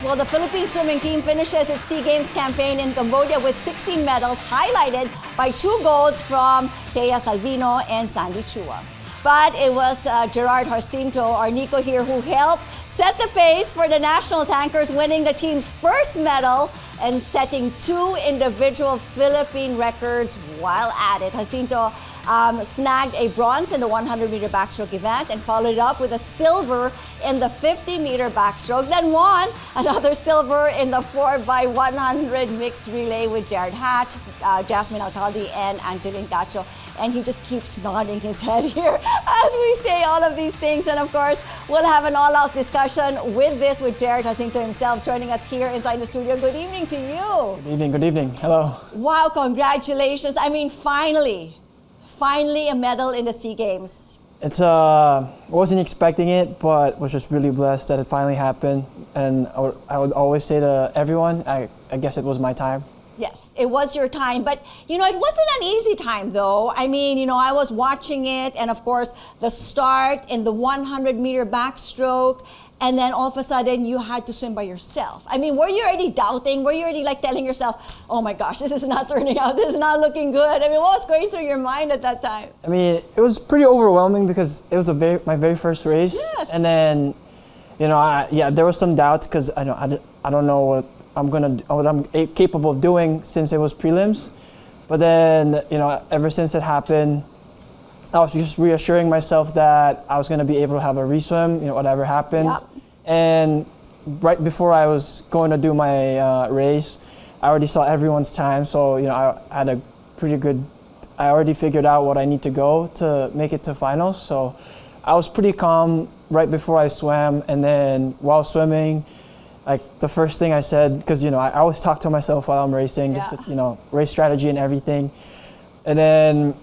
Well, the Philippine swimming team finishes its SEA Games campaign in Cambodia with 16 medals, highlighted by 2 golds from Teia, Salvino and Chua. But it was Jerard Jacinto, our Nico here, who helped set the pace for the national tankers, winning the team's first medal and setting 2 individual Philippine records while at it. Jacinto snagged a bronze in the 100-meter backstroke event and followed up with a silver in the 50-meter backstroke, then won another silver in the 4x100 mixed relay with Jerard Hatch, Jasmine, Alkhaldi and Angelyn, Cacho. And he just keeps nodding his head here as we say all of these things. And of course, we'll have an all-out discussion with Jerard Jacinto himself joining us here inside the studio. Good evening to you. Good evening, good evening. Hello. Wow, congratulations. I mean, finally a medal in the SEA Games. It's wasn't expecting it, but was just really blessed that it finally happened. And I would always say to everyone, I guess it was my time. Yes, it was your time, but it wasn't an easy time though. I mean, I was watching it, and of course the start in the 100-meter backstroke, and then all of a sudden you had to swim by yourself. I mean, were you already doubting? Were you already like telling yourself, oh my gosh, this is not turning out, this is not looking good? I mean, what was going through your mind at that time? I mean, it was pretty overwhelming because it was my very first race. Yes. And then, there was some doubts because I don't know what I'm capable of doing since it was prelims. But then, ever since it happened, I was just reassuring myself that I was going to be able to have a reswim, whatever happens. Yep. And right before I was going to do my race, I already saw everyone's time. So, I had a pretty good, I already figured out what I need to go to make it to finals. So I was pretty calm right before I swam. And then while swimming, like the first thing I said, because, I always talk to myself while I'm racing, just, race strategy and everything. And then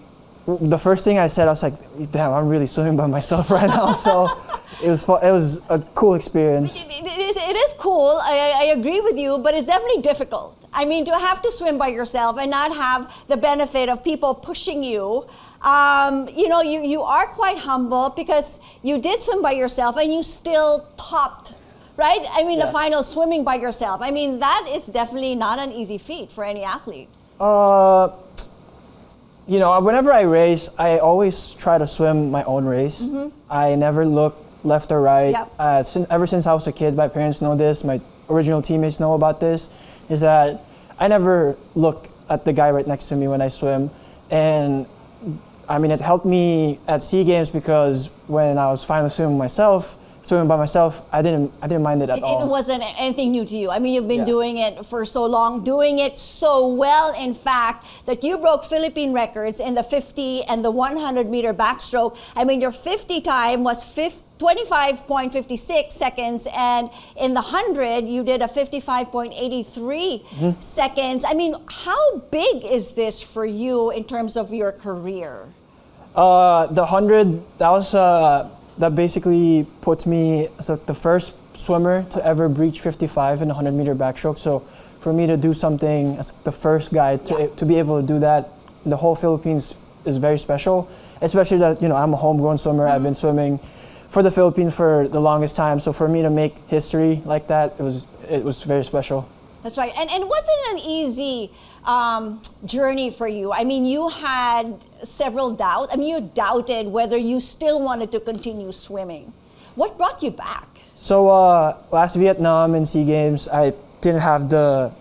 the first thing I said, I was like, damn, I'm really swimming by myself right now. So it was a cool experience. It is cool. I agree with you, but it's definitely difficult. I mean, to have to swim by yourself and not have the benefit of people pushing you. You are quite humble because you did swim by yourself and you still topped, right? I mean, the final swimming by yourself. I mean, that is definitely not an easy feat for any athlete. Whenever I race, I always try to swim my own race. Mm-hmm. I never look left or right. Yep. Ever since I was a kid, my parents know this, my original teammates know about this, is that I never look at the guy right next to me when I swim. And I mean, it helped me at SEA Games because when I was finally swimming by myself, I didn't mind it at all. It wasn't anything new to you. I mean, you've been doing it for so long, doing it so well, in fact, that you broke Philippine records in the 50 and the 100-meter backstroke. I mean, your 50 time was 25.56 seconds, and in the 100, you did a 55.83 seconds. I mean, how big is this for you in terms of your career? The 100, that basically puts me as the first swimmer to ever breach 55 in the 100-meter backstroke. So for me to do something as the first guy to be able to do that in the whole Philippines is very special, especially that, I'm a homegrown swimmer. Mm-hmm. I've been swimming for the Philippines for the longest time. So for me to make history like that, it was very special. That's right. And it wasn't an easy journey for you. I mean, you had several doubts. I mean, you doubted whether you still wanted to continue swimming. What brought you back? So last Vietnam in SEA Games, I didn't have the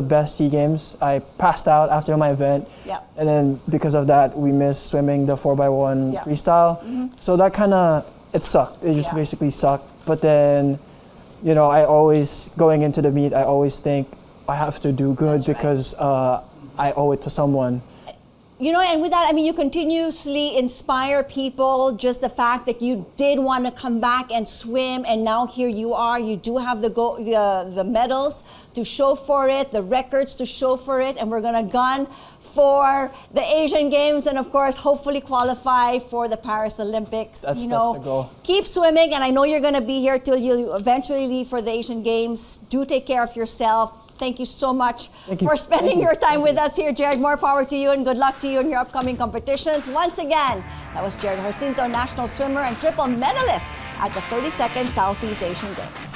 best SEA Games. I passed out after my event. Yep. And then because of that, we missed swimming the 4x1 freestyle. Mm-hmm. So that it sucked. It just basically sucked. But then, I always, going into the meet, I always think I have to do good. That's because I owe it to someone. And with that, I mean, you continuously inspire people. Just the fact that you did want to come back and swim, and now here you are. You do have the medals to show for it, the records to show for it, and we're gonna gun for the Asian Games, and of course, hopefully qualify for the Paris Olympics. That's the goal. Keep swimming, and I know you're gonna be here till you eventually leave for the Asian Games. Do take care of yourself. Thank you so much for spending your time with us here, Jerard. More power to you and good luck to you in your upcoming competitions. Once again, that was Jerard Jacinto, national swimmer and triple medalist at the 32nd Southeast Asian Games.